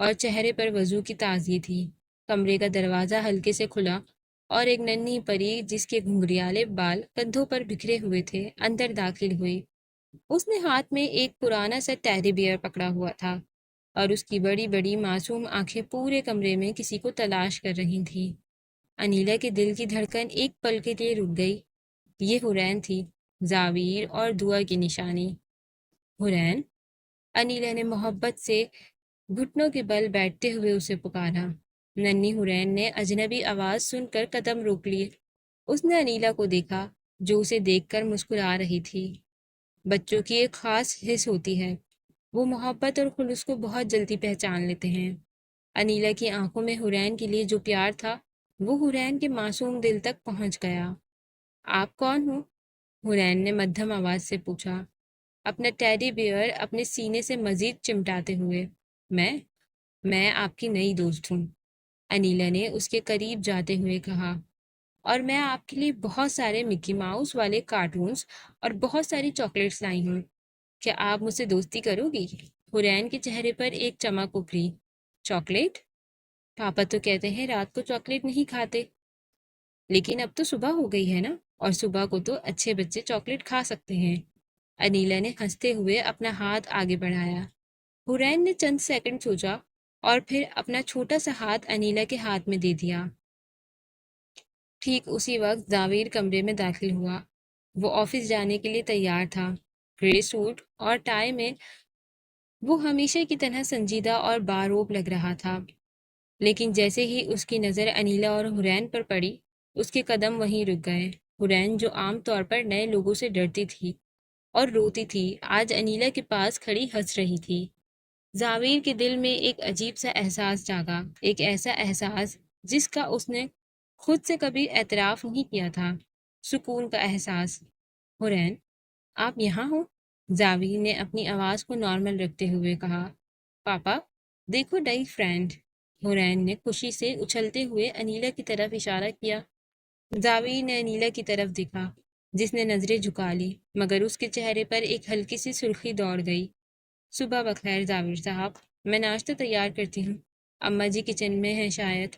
اور چہرے پر وضو کی تازگی تھی۔ کمرے کا دروازہ ہلکے سے کھلا اور ایک ننھی پری جس کے گھنگریالے بال کندھوں پر بکھرے ہوئے تھے اندر داخل ہوئی۔ اس نے ہاتھ میں ایک پرانا سا ٹیڈی بیئر پکڑا ہوا تھا اور اس کی بڑی بڑی معصوم آنکھیں پورے کمرے میں کسی کو تلاش کر رہی تھیں۔ انیلا کے دل کی دھڑکن ایک پل کے لیے رک گئی۔ یہ حورین تھی، زاویر اور دعا کی نشانی۔ حورین، انیلا نے محبت سے گھٹنوں کے بل بیٹھتے ہوئے اسے پکارا۔ ننھی حورین نے اجنبی آواز سن کر قدم روک لیے۔ اس نے انیلا کو دیکھا جو اسے دیکھ کر مسکرا رہی تھی۔ بچوں کی ایک خاص حس ہوتی ہے، وہ محبت اور خلوص کو بہت جلدی پہچان لیتے ہیں۔ انیلا کی آنکھوں میں حورین کے لیے جو پیار تھا وہ حورین کے معصوم دل تک پہنچ گیا۔ آپ کون ہو؟ حورین نے مدھم آواز سے پوچھا، اپنا ٹیڈی بیئر اپنے سینے سے مزید چمٹاتے ہوئے۔ میں آپ کی نئی دوست ہوں، انیلا نے اس کے قریب جاتے ہوئے کہا، اور میں آپ کے لیے بہت سارے مکی ماؤس والے کارٹونز اور بہت ساری چاکلیٹس لائی ہوں۔ کیا آپ مجھ سے دوستی کرو گی؟ حورین کے چہرے پر ایک چمک ابھری۔ چاکلیٹ؟ پاپا تو کہتے ہیں رات کو چاکلیٹ نہیں کھاتے۔ لیکن اب تو صبح ہو گئی ہے نا، اور صبح کو تو اچھے بچے چاکلیٹ کھا سکتے ہیں۔ انیلا نے ہنستے ہوئے اپنا ہاتھ آگے بڑھایا۔ حورین نے چند سیکنڈ سوچا اور پھر اپنا چھوٹا سا ہاتھ انیلا کے ہاتھ میں دے دیا۔ ٹھیک اسی وقت زاویر کمرے میں داخل ہوا۔ وہ آفس جانے کے لیے تیار تھا۔ گرے سوٹ اور ٹائی میں وہ ہمیشہ کی طرح سنجیدہ اور باروب لگ رہا تھا، لیکن جیسے ہی اس کی نظر انیلا اور حورین پر پڑی، اس کے قدم وہیں رک گئے۔ حورین جو عام طور پر نئے لوگوں سے ڈرتی تھی اور روتی تھی، آج انیلا کے پاس کھڑی ہنس رہی تھی۔ زاویر کے دل میں ایک عجیب سا احساس جاگا، ایک ایسا احساس جس کا اس نے خود سے کبھی اعتراف نہیں کیا تھا، سکون کا احساس۔ حورین، آپ یہاں ہو؟ زاویر نے اپنی آواز کو نارمل رکھتے ہوئے کہا۔ پاپا، دیکھو نئی فرینڈ۔ حورین نے خوشی سے اچھلتے ہوئے انیلا کی طرف اشارہ کیا۔ زاویر نے انیلا کی طرف دیکھا جس نے نظریں جھکا لی، مگر اس کے چہرے پر ایک ہلکی سی سرخی دوڑ گئی۔ صبح بخیر زاویر صاحب، میں ناشتہ تیار کرتی ہوں، اماں جی کچن میں ہیں شاید۔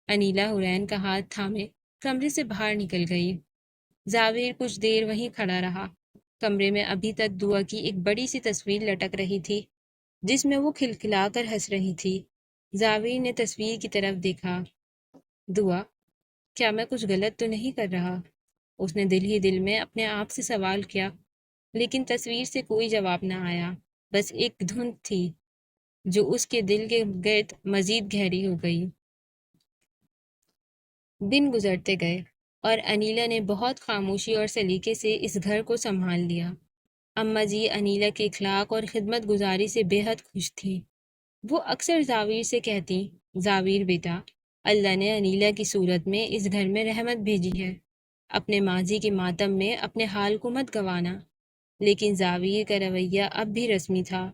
انیلا حورین کا ہاتھ تھامے کمرے سے باہر نکل گئی۔ زاویر کچھ دیر وہیں کھڑا رہا۔ کمرے میں ابھی تک دعا کی ایک بڑی سی تصویر لٹک رہی تھی جس میں وہ کھلکھلا کر ہنس رہی تھی۔ زاویر نے تصویر کی طرف دیکھا۔ دعا، کیا میں کچھ غلط تو نہیں کر رہا؟ اس نے دل ہی دل میں اپنے آپ سے سوال کیا، لیکن تصویر سے کوئی جواب نہ آیا، بس ایک دھند تھی جو اس کے دل کے گرد مزید گہری ہو گئی۔ دن گزرتے گئے اور انیلا نے بہت خاموشی اور سلیقے سے اس گھر کو سنبھال لیا۔ اماں جی انیلا کے اخلاق اور خدمت گزاری سے بے حد خوش تھیں۔ وہ اکثر زاویر سے کہتی، زاویر بیٹا، اللہ نے انیلا کی صورت میں اس گھر میں رحمت بھیجی ہے، اپنے ماضی کے ماتم میں اپنے حال کو مت گنوانا۔ لیکن زاویر کا رویہ اب بھی رسمی تھا۔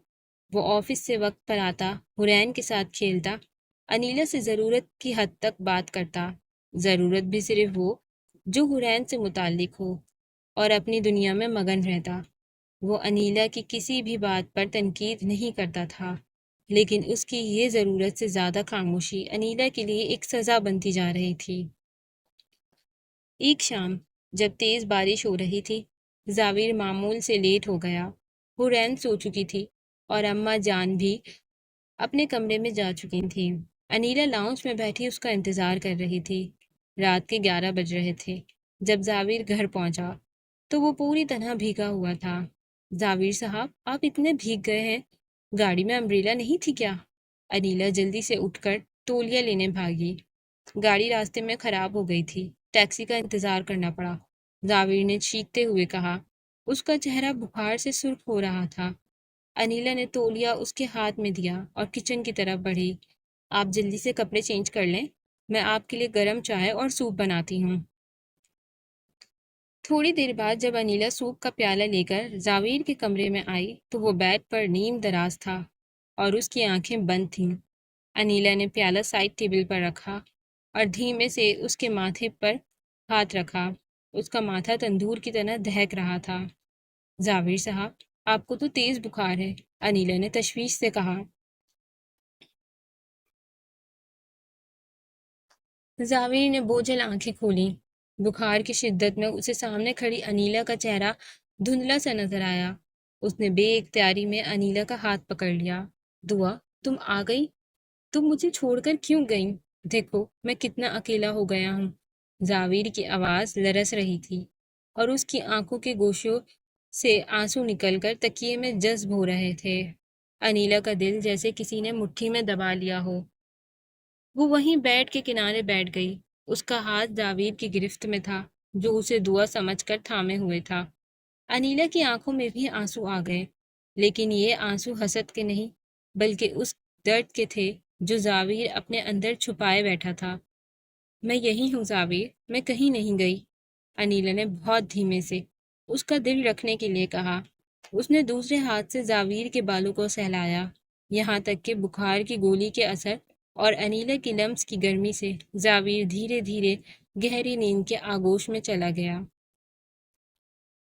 وہ آفس سے وقت پر آتا، حورین کے ساتھ کھیلتا، انیلا سے ضرورت کی حد تک بات کرتا، ضرورت بھی صرف وہ جو حورین سے متعلق ہو، اور اپنی دنیا میں مگن رہتا۔ وہ انیلا کی کسی بھی بات پر تنقید نہیں کرتا تھا، لیکن اس کی یہ ضرورت سے زیادہ خاموشی انیلا کے لیے ایک سزا بنتی جا رہی تھی۔ ایک شام جب تیز بارش ہو رہی تھی، زاویر معمول سے لیٹ ہو گیا۔ حورین سو چکی تھی اور اماں جان بھی اپنے کمرے میں جا چکی تھیں۔ انیلا لاؤنج میں بیٹھی اس کا انتظار کر رہی تھی۔ رات کے 11 بج رہے تھے جب زاویر گھر پہنچا تو وہ پوری طرح بھیگا ہوا تھا۔ زاویر صاحب، آپ اتنے بھیگ گئے ہیں، گاڑی میں امبریلا نہیں تھی کیا؟ انیلا جلدی سے اٹھ کر تولیہ لینے بھاگی۔ گاڑی راستے میں خراب ہو گئی تھی، ٹیکسی کا انتظار کرنا پڑا، زاویر نے چیختے ہوئے کہا۔ اس کا چہرہ بخار سے سرخ ہو رہا تھا۔ انیلا نے تولیہ اس کے ہاتھ میں دیا اور کچن کی طرف بڑھی۔ آپ جلدی سے کپڑے چینج کر لیں، میں آپ کے لیے گرم چائے اور سوپ بناتی ہوں۔ تھوڑی دیر بعد جب انیلا سوپ کا پیالہ لے کر زاویر کے کمرے میں آئی تو وہ بیڈ پر نیم دراز تھا اور اس کی آنکھیں بند تھیں۔ انیلا نے پیالہ سائڈ ٹیبل پر رکھا اور دھیمے سے اس کے ماتھے پر ہاتھ رکھا۔ اس کا ماتھا تندور کی طرح دہک رہا تھا۔ زاویر صاحب، آپ کو تو تیز بخار ہے، انیلا نے تشویش سے کہا۔ زاویر نے بوجھل آنکھیں کھولیں۔ بخار کی شدت میں اسے سامنے کھڑی انیلا کا چہرہ دھندلا سا نظر آیا۔ اس نے بے اختیاری میں انیلا کا ہاتھ پکڑ لیا۔ دعا، تم آ گئی؟ تم مجھے چھوڑ کر کیوں گئیں؟ دیکھو میں کتنا اکیلا ہو گیا ہوں۔ زاویر کی آواز لرز رہی تھی اور اس کی آنکھوں کے گوشوں سے آنسو نکل کر تکیے میں جذب ہو رہے تھے۔ انیلا کا دل جیسے کسی نے مٹھی میں دبا لیا ہو۔ وہ وہیں بیڈ کے کنارے بیٹھ گئی۔ اس کا ہاتھ زاویر کی گرفت میں تھا جو اسے دعا سمجھ کر تھامے ہوئے تھا۔ انیلا کی آنکھوں میں بھی آنسو آ گئے، لیکن یہ آنسو حسد کے نہیں بلکہ اس درد کے تھے جو زاویر اپنے اندر چھپائے بیٹھا تھا۔ میں یہی ہوں زاویر، میں کہیں نہیں گئی، انیلا نے بہت دھیمے سے اس کا دل رکھنے کے لیے کہا۔ اس نے دوسرے ہاتھ سے زاویر کے بالوں کو سہلایا، یہاں تک کہ بخار کی گولی کے اثر اور انیلا کی لمس کی گرمی سے زاویر دھیرے دھیرے گہری نیند کے آغوش میں چلا گیا۔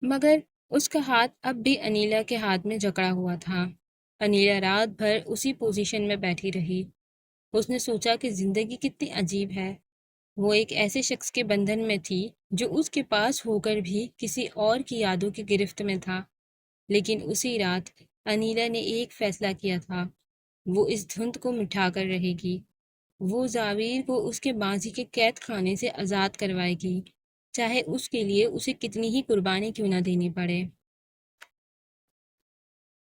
مگر اس کا ہاتھ اب بھی انیلا کے ہاتھ میں جکڑا ہوا تھا۔ انیلا رات بھر اسی پوزیشن میں بیٹھی رہی۔ اس نے سوچا کہ زندگی کتنی عجیب ہے۔ وہ ایک ایسے شخص کے بندھن میں تھی جو اس کے پاس ہو کر بھی کسی اور کی یادوں کی گرفت میں تھا۔ لیکن اسی رات انیلا نے ایک فیصلہ کیا تھا، وہ اس دھند کو مٹھا کر رہے گی۔ وہ زاویر کو اس کے ماضی کے قید خانے سے آزاد کروائے گی، چاہے اس کے لیے اسے کتنی ہی قربانی کیوں نہ دینی پڑے۔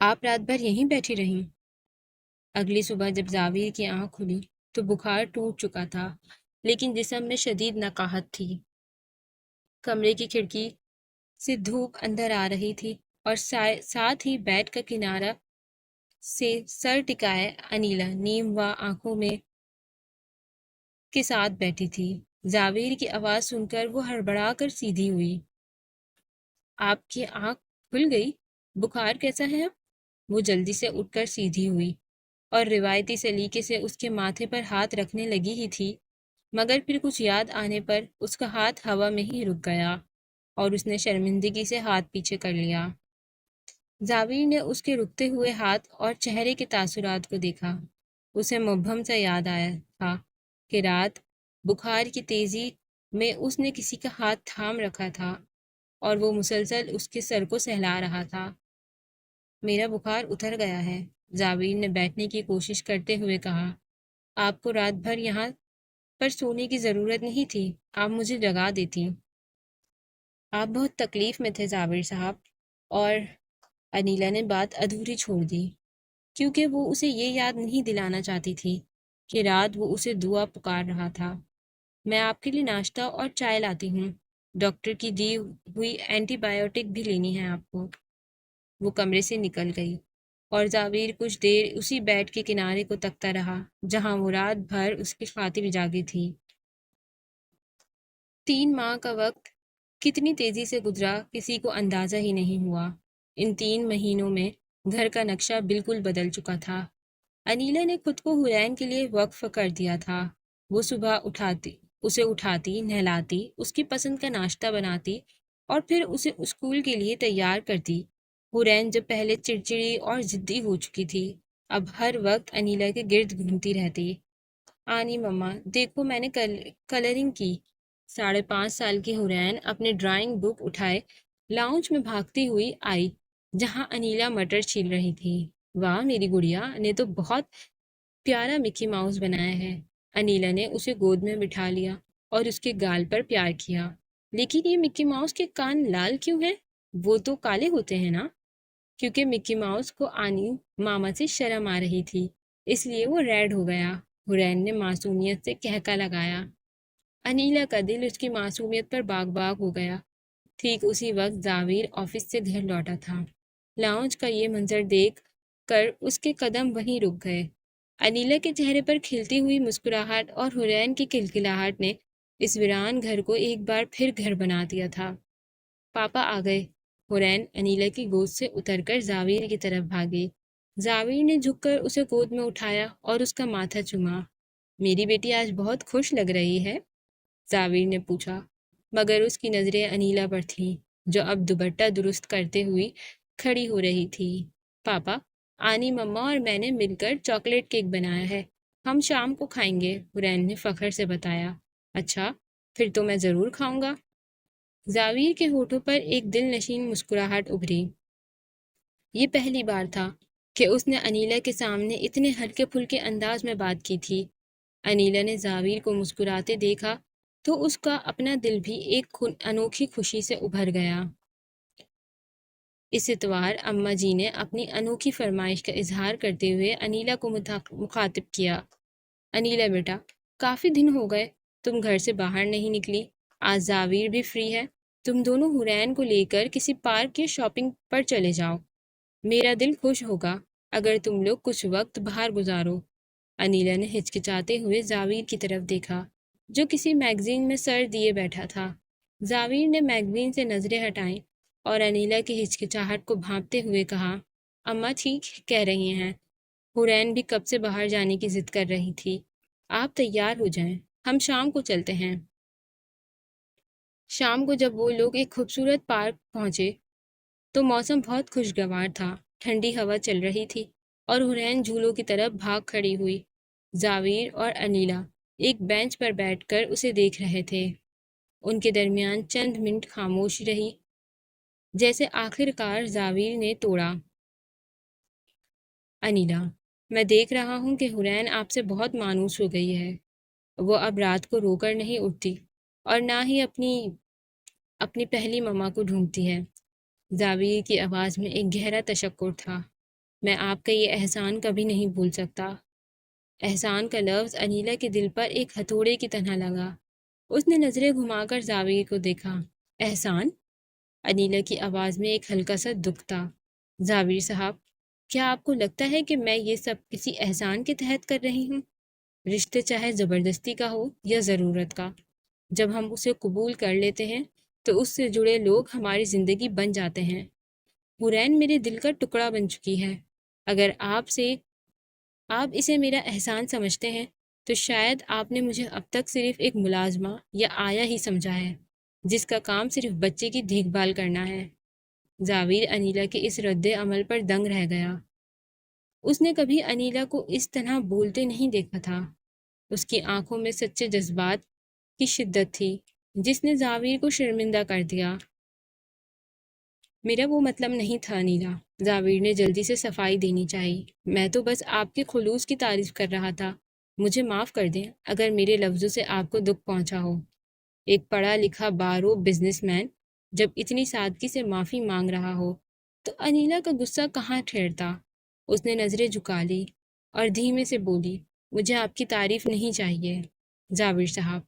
آپ رات بھر یہیں بیٹھی رہیں؟ اگلی صبح جب زاویر کی آنکھ کھلی تو بخار ٹوٹ چکا تھا، لیکن جسم میں شدید نقاہت تھی۔ کمرے کی کھڑکی سے دھوپ اندر آ رہی تھی اور ساتھ ہی بیڈ کا کنارہ سے سر ٹکائے انیلا نیم و آنکھوں میں کے ساتھ بیٹھی تھی۔ زاویر کی آواز سن کر وہ ہڑبڑا کر سیدھی ہوئی۔ آپ کی آنکھ کھل گئی؟ بخار کیسا ہے اب؟ وہ جلدی سے اٹھ کر سیدھی ہوئی اور روایتی سلیقے سے اس کے ماتھے پر ہاتھ رکھنے لگی ہی تھی، مگر پھر کچھ یاد آنے پر اس کا ہاتھ ہوا میں ہی رک گیا اور اس نے شرمندگی سے ہاتھ پیچھے کر لیا۔ زاویر نے اس کے رکتے ہوئے ہاتھ اور چہرے کے تاثرات کو دیکھا۔ اسے مبہم سا یاد آیا تھا کہ رات بخار کی تیزی میں اس نے کسی کا ہاتھ تھام رکھا تھا اور وہ مسلسل اس کے سر کو سہلا رہا تھا۔ میرا بخار اتر گیا ہے، زاویر نے بیٹھنے کی کوشش کرتے ہوئے کہا۔ آپ کو رات بھر یہاں پر سونے کی ضرورت نہیں تھی، آپ مجھے جگا دیتی۔ آپ بہت تکلیف میں تھے زاویر صاحب، اور انیلا نے بات ادھوری چھوڑ دی کیونکہ وہ اسے یہ یاد نہیں دلانا چاہتی تھی کہ رات وہ اسے دعا پکار رہا تھا۔ میں آپ کے لیے ناشتہ اور چائے لاتی ہوں، ڈاکٹر کی دی ہوئی اینٹی بائیوٹک بھی لینی ہے آپ کو۔ وہ کمرے سے نکل گئی اور زاویر کچھ دیر اسی بیڈ کے کنارے کو تکتا رہا جہاں وہ رات بھر اس کی خاطر جاگی تھی۔ 3 ماہ کا وقت کتنی تیزی سے گزرا کسی کو اندازہ ہی نہیں ہوا۔ ان 3 مہینوں میں گھر کا نقشہ بالکل بدل چکا تھا۔ انیلا نے خود کو حرین کے لیے وقف کر دیا تھا۔ وہ صبح اسے اٹھاتی، نہلاتی، اس کی پسند کا ناشتہ بناتی اور پھر اسے اسکول کے لیے تیار کرتی۔ حرین جب پہلے چڑچڑی اور ضدی ہو چکی تھی، اب ہر وقت انیلا کے گرد گھومتی رہتی۔ آنی مما، دیکھو میں نے کلرنگ کی۔ 5.5 سال کی حرین اپنے ڈرائنگ بک اٹھائے لاؤنج میں بھاگتی ہوئی آئی جہاں انیلا مٹر چھیل رہی تھی۔ واہ، میری گڑیا نے تو بہت پیارا مکی ماؤس بنایا ہے۔ انیلا نے اسے گود میں بٹھا لیا اور اس کے گال پر پیار کیا۔ لیکن یہ مکی ماؤس کے کان لال کیوں ہیں؟ وہ تو کالے ہوتے ہیں نا؟ کیونکہ مکی ماؤس کو آنی ماما سے شرم آ رہی تھی، اس لیے وہ ریڈ ہو گیا، حرین نے معصومیت سے کہکا لگایا۔ انیلا کا دل اس کی معصومیت پر باغ باغ ہو گیا۔ ٹھیک اسی وقت زاویر آفس سے گھر لوٹا تھا۔ لاؤنج کا یہ منظر دیکھ کر اس کے قدم وہیں رک گئے۔ انیلا کے چہرے پر کھلتی ہوئی مسکراہٹ اور حرین کی کلکلاہٹ نے اس ویران گھر کو ایک بار پھر گھر بنا دیا تھا۔ پاپا آ گئے۔ حرین انیلا کی گود سے اتر کر زاویر کی طرف بھاگی۔ زاویر نے جھک کر اسے گود میں اٹھایا اور اس کا ماتھا چوما۔ میری بیٹی آج بہت خوش لگ رہی ہے؟ زاویر نے پوچھا، مگر اس کی نظریں انیلا پر تھیں جو اب دوپٹہ درست کرتے ہوئی کھڑی ہو رہی تھی۔ پاپا، آنی مما اور میں نے مل کر چاکلیٹ کیک بنایا ہے، ہم شام کو کھائیں گے، حرین نے فخر سے بتایا۔ اچھا، پھر تو میں ضرور کھاؤں گا۔ زاویر کے ہونٹوں پر ایک دل نشین مسکراہٹ ابھری۔ یہ پہلی بار تھا کہ اس نے انیلا کے سامنے اتنے ہلکے پھلکے انداز میں بات کی تھی۔ انیلا نے زاویر کو مسکراتے دیکھا تو اس کا اپنا دل بھی ایک انوکھی خوشی سے ابھر گیا۔ اس اتوار اماں جی نے اپنی انوکھی فرمائش کا اظہار کرتے ہوئے انیلا کو مخاطب کیا۔ انیلا بیٹا، کافی دن ہو گئے تم گھر سے باہر نہیں نکلی۔ آج زاویر بھی فری ہے، تم دونوں حرین کو لے کر کسی پارک یا شاپنگ پر چلے جاؤ۔ میرا دل خوش ہوگا اگر تم لوگ کچھ وقت باہر گزارو۔ انیلا نے ہچکچاتے ہوئے زاویر کی طرف دیکھا جو کسی میگزین میں سر دیے بیٹھا تھا۔ زاویر نے میگزین سے نظریں ہٹائیں اور انیلا کی ہچکچاہٹ کو بھانپتے ہوئے کہا، اماں ٹھیک کہہ رہی ہیں، حرین بھی کب سے باہر جانے کی ضد کر رہی تھی۔ آپ تیار ہو جائیں، ہم شام کو چلتے ہیں۔ شام کو جب وہ لوگ ایک خوبصورت پارک پہنچے تو موسم بہت خوشگوار تھا، ٹھنڈی ہوا چل رہی تھی اور حرین جھولوں کی طرف بھاگ کھڑی ہوئی۔ زاویر اور انیلا ایک بینچ پر بیٹھ کر اسے دیکھ رہے تھے۔ ان کے درمیان چند منٹ خاموشی رہی، جیسے آخر کار زاویر نے توڑا، انیلا، میں دیکھ رہا ہوں کہ حرین آپ سے بہت مانوس ہو گئی ہے۔ وہ اب رات کو رو کر نہیں اٹھتی اور نہ ہی اپنی پہلی ماما کو ڈھونڈتی ہے۔ زاویر کی آواز میں ایک گہرا تشکر تھا۔ میں آپ کا یہ احسان کبھی نہیں بھول سکتا۔ احسان کا لفظ انیلا کے دل پر ایک ہتھوڑے کی طرح لگا۔ اس نے نظریں گھما کر زاویر کو دیکھا۔ احسان؟ انیلا کی آواز میں ایک ہلکا سا دکھ تھا۔ زاویر صاحب، کیا آپ کو لگتا ہے کہ میں یہ سب کسی احسان کے تحت کر رہی ہوں؟ رشتے چاہے زبردستی کا ہو یا ضرورت کا، جب ہم اسے قبول کر لیتے ہیں تو اس سے جڑے لوگ ہماری زندگی بن جاتے ہیں۔ حرین میرے دل کا ٹکڑا بن چکی ہے۔ اگر آپ اسے میرا احسان سمجھتے ہیں تو شاید آپ نے مجھے اب تک صرف ایک ملازمہ یا آیا ہی سمجھا ہے جس کا کام صرف بچے کی دیکھ بھال کرنا ہے۔ زاویر انیلا کے اس رد عمل پر دنگ رہ گیا۔ اس نے کبھی انیلا کو اس طرح بولتے نہیں دیکھا تھا۔ اس کی آنکھوں میں سچے جذبات کی شدت تھی جس نے زاویر کو شرمندہ کر دیا۔ میرا وہ مطلب نہیں تھا انیلا، زاویر نے جلدی سے صفائی دینی چاہی۔ میں تو بس آپ کے خلوص کی تعریف کر رہا تھا۔ مجھے معاف کر دیں اگر میرے لفظوں سے آپ کو دکھ پہنچا ہو۔ ایک پڑھا لکھا بارو بزنس مین جب اتنی سادگی سے معافی مانگ رہا ہو تو انیلا کا غصہ کہاں ٹھہرتا۔ اس نے نظریں جھکا لی اور دھیمے سے بولی، مجھے آپ کی تعریف نہیں چاہیے زاویر صاحب،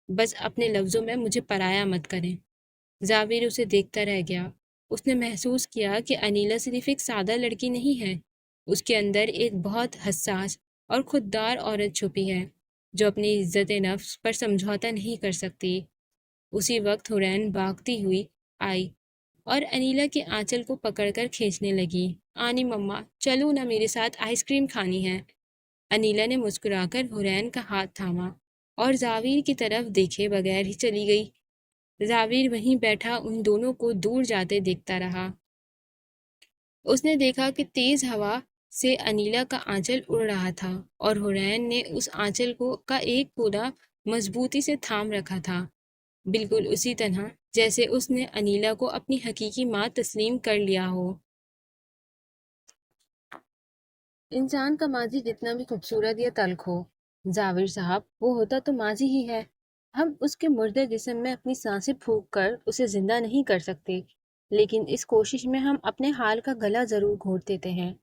بس اپنے لفظوں میں مجھے پرایا مت کریں۔ زاویر اسے دیکھتا رہ گیا۔ اس نے محسوس کیا کہ انیلا صرف ایک سادہ لڑکی نہیں ہے، اس کے اندر ایک بہت حساس اور خوددار عورت چھپی ہے جو اپنی عزت نفس پر سمجھوتا نہیں کر سکتی۔ اسی وقت حرین بھاگتی ہوئی آئی اور انیلا کے آنچل کو پکڑ کر کھینچنے لگی۔ آنی مما، چلو نا، میرے ساتھ آئس کریم کھانی ہے۔ انیلا نے مسکرا کر حرین کا ہاتھ تھاما اور زاویر کی طرف دیکھے بغیر ہی چلی گئی۔ زاویر وہیں بیٹھا ان دونوں کو دور جاتے دیکھتا رہا۔ اس نے دیکھا کہ تیز ہوا سے انیلا کا آنچل اڑ رہا تھا اور حرین نے اس آنچل کا ایک کونا مضبوطی سے تھام رکھا تھا، بالکل اسی طرح جیسے اس نے انیلا کو اپنی حقیقی ماں تسلیم کر لیا ہو۔ انسان کا ماضی جتنا بھی خوبصورت یا تلخ ہو زاویر صاحب، وہ ہوتا تو ماضی ہی ہے۔ ہم اس کے مردے جسم میں اپنی سانسیں پھونک کر اسے زندہ نہیں کر سکتے، لیکن اس کوشش میں ہم اپنے حال کا گلا ضرور گھونٹ دیتے ہیں،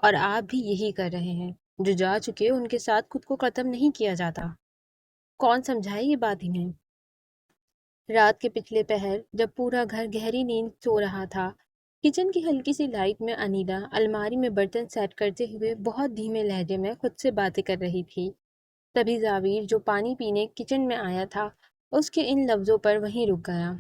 اور آپ بھی یہی کر رہے ہیں۔ جو جا چکے ان کے ساتھ خود کو ختم نہیں کیا جاتا۔ کون سمجھائے یہ بات انہیں؟ رات کے پچھلے پہر جب پورا گھر گہری نیند سو رہا تھا، کچن کی ہلکی سی لائٹ میں انیلا الماری میں برتن سیٹ کرتے ہوئے بہت دھیمے لہجے میں خود سے باتیں کر رہی تھی۔ تبھی زاویر جو پانی پینے کچن میں آیا تھا اس کے ان لفظوں پر وہیں رک گیا۔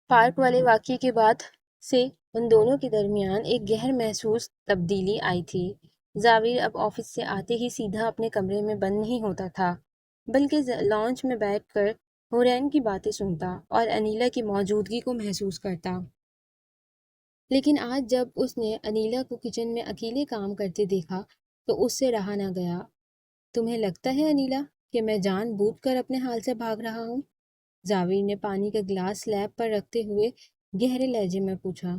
پارک والے واقعے کے بعد سے ان دونوں کے درمیان ایک گہر محسوس تبدیلی آئی تھی۔ زاویر اب آفس سے آتے ہی سیدھا اپنے کمرے میں بند نہیں ہوتا تھا، بلکہ لانچ میں بیٹھ کر حرین کی باتیں سنتا اور انیلا کی موجودگی کو محسوس کرتا۔ لیکن آج جب اس نے انیلا کو کچن میں اکیلے کام کرتے دیکھا تو اس سے رہا نہ گیا۔ تمہیں لگتا ہے انیلا کہ میں جان بوجھ کر اپنے حال سے بھاگ رہا ہوں؟ جاوید نے پانی کا گلاس سلیب پر رکھتے ہوئے گہرے لہجے میں پوچھا۔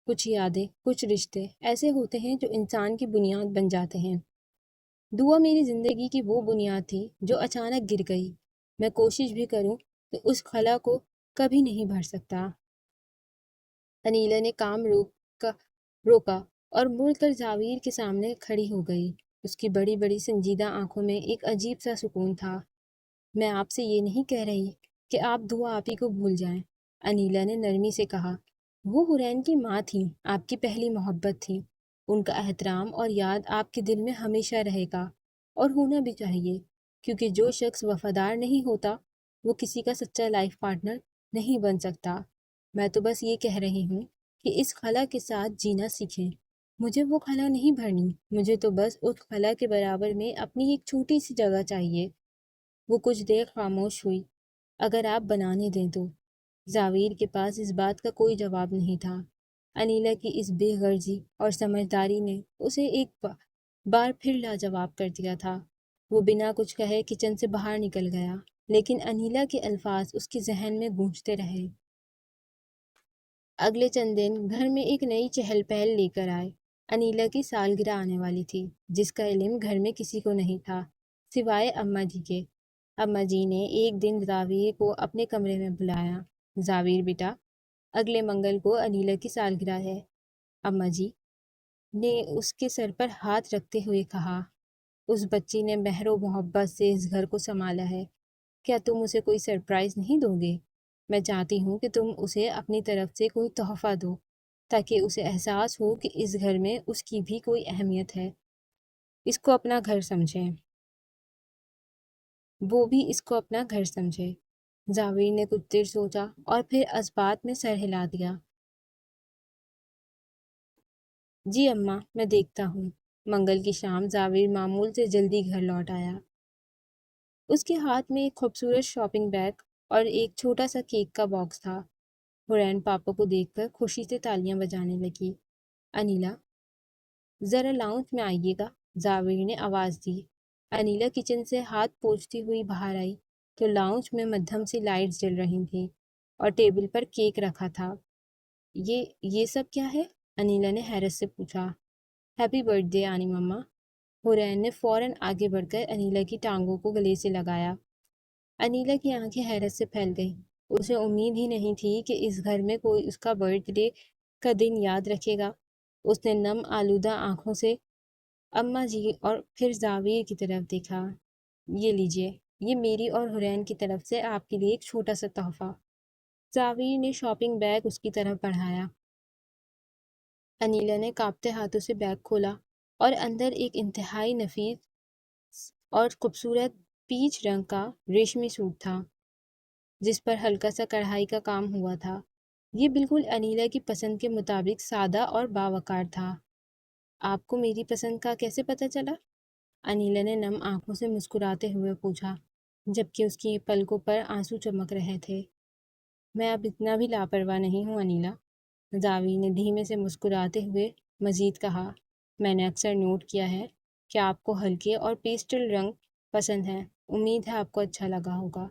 کچھ یادیں، کچھ رشتے ایسے ہوتے ہیں جو انسان کی بنیاد بن جاتے ہیں۔ دعا میری زندگی کی وہ بنیاد تھی جو اچانک گر گئی۔ میں کوشش بھی کروں تو اس خلا کو کبھی نہیں بھر سکتا۔ انیلا نے کام روکا اور مڑ کر جاوید کے سامنے کھڑی ہو گئی۔ اس کی بڑی بڑی سنجیدہ آنکھوں میں ایک عجیب سا سکون تھا۔ میں آپ سے یہ نہیں کہہ رہی کہ آپ دعا آپی کو بھول جائیں، انیلا نے نرمی سے کہا۔ وہ حرین کی ماں تھیں، آپ کی پہلی محبت تھیں۔ ان کا احترام اور یاد آپ کے دل میں ہمیشہ رہے گا، اور ہونا بھی چاہیے، کیونکہ جو شخص وفادار نہیں ہوتا وہ کسی کا سچا لائف پارٹنر نہیں بن سکتا۔ میں تو بس یہ کہہ رہی ہوں کہ اس خلا کے ساتھ جینا سیکھیں۔ مجھے وہ خلا نہیں بھرنی، مجھے تو بس اس خلا کے برابر میں اپنی ایک چھوٹی سی جگہ چاہیے۔ وہ کچھ دیر خاموش ہوئی۔ اگر آپ بنانے دیں تو۔ جاوید کے پاس اس بات کا کوئی جواب نہیں تھا۔ انیلا کی اس بے غرضی اور سمجھداری نے اسے ایک بار پھر لاجواب کر دیا تھا۔ وہ بنا کچھ کہے کچن سے باہر نکل گیا، لیکن انیلا کے الفاظ اس کے ذہن میں گونجتے رہے۔ اگلے چند دن گھر میں ایک نئی چہل پہل لے کر آئے۔ انیلا کی سالگرہ آنے والی تھی، جس کا علم گھر میں کسی کو نہیں تھا سوائے اماں جی کے۔ اماں جی نے ایک دن جاویر کو اپنے کمرے میں بلایا۔ جاویر بیٹا، اگلے منگل کو انیلا کی سالگرہ ہے، اماں جی نے اس کے سر پر ہاتھ رکھتے ہوئے کہا۔ اس بچی نے مہر و محبت سے اس گھر کو سنبھالا ہے، کیا تم اسے کوئی سرپرائز نہیں دو گے؟ میں چاہتی ہوں کہ تم اسے اپنی طرف سے کوئی تحفہ دو، تاکہ اسے احساس ہو کہ اس گھر میں اس کی بھی کوئی اہمیت ہے۔ اس کو اپنا گھر سمجھیں، وہ بھی اس کو اپنا گھر سمجھے۔ جاوید نے کچھ دیر سوچا اور پھر اثبات میں سر ہلا دیا۔ جی اماں، میں دیکھتا ہوں۔ منگل کی شام جاوید معمول سے جلدی گھر لوٹ آیا۔ اس کے ہاتھ میں ایک خوبصورت شاپنگ بیگ اور ایک چھوٹا سا کیک کا باکس تھا۔ حرین پاپا کو دیکھ کر خوشی سے تالیاں بجانے لگی۔ انیلا، ذرا لاؤنج میں آئیے گا، جاوید نے آواز دی۔ انیلا کچن سے ہاتھ پوچھتی ہوئی باہر آئی تو لاؤنج میں مدھم سی لائٹس جل رہی تھیں اور ٹیبل پر کیک رکھا تھا۔ یہ سب کیا ہے؟ انیلا نے حیرت سے پوچھا۔ ہیپی برتھ ڈے آنی مما۔ حرین نے فوراً آگے بڑھ کر انیلا کی ٹانگوں کو گلے سے لگایا۔ انیلا کی آنکھیں حیرت سے پھیل گئیں۔ اسے امید ہی نہیں تھی کہ اس گھر میں کوئی اس کا برتھ ڈے کا دن یاد رکھے گا۔ اس نے نم آلودہ آنکھوں سے اماں جی اور پھر جاوید کی طرف دیکھا۔ یہ لیجئے، یہ میری اور حرین کی طرف سے آپ کے لیے ایک چھوٹا سا تحفہ۔ جاوید نے شاپنگ بیگ اس کی طرف بڑھایا۔ انیلا نے کانپتے ہاتھوں سے بیگ کھولا اور اندر ایک انتہائی نفیس اور خوبصورت پیچ رنگ کا ریشمی سوٹ تھا، جس پر ہلکا سا کڑھائی کا کام ہوا تھا۔ یہ بالکل انیلا کی پسند کے مطابق سادہ اور باوقار تھا۔ آپ کو میری پسند کا کیسے پتہ چلا؟ انیلا نے نم آنکھوں سے مسکراتے ہوئے پوچھا، جبکہ اس کی پلکوں پر آنسو چمک رہے تھے۔ میں اب اتنا بھی لاپرواہ نہیں ہوں انیلا، جاوید نے دھیمے سے مسکراتے ہوئے مزید کہا۔ میں نے اکثر نوٹ کیا ہے کہ آپ کو ہلکے اور پیسٹل رنگ پسند ہیں، امید ہے آپ کو اچھا لگا ہوگا۔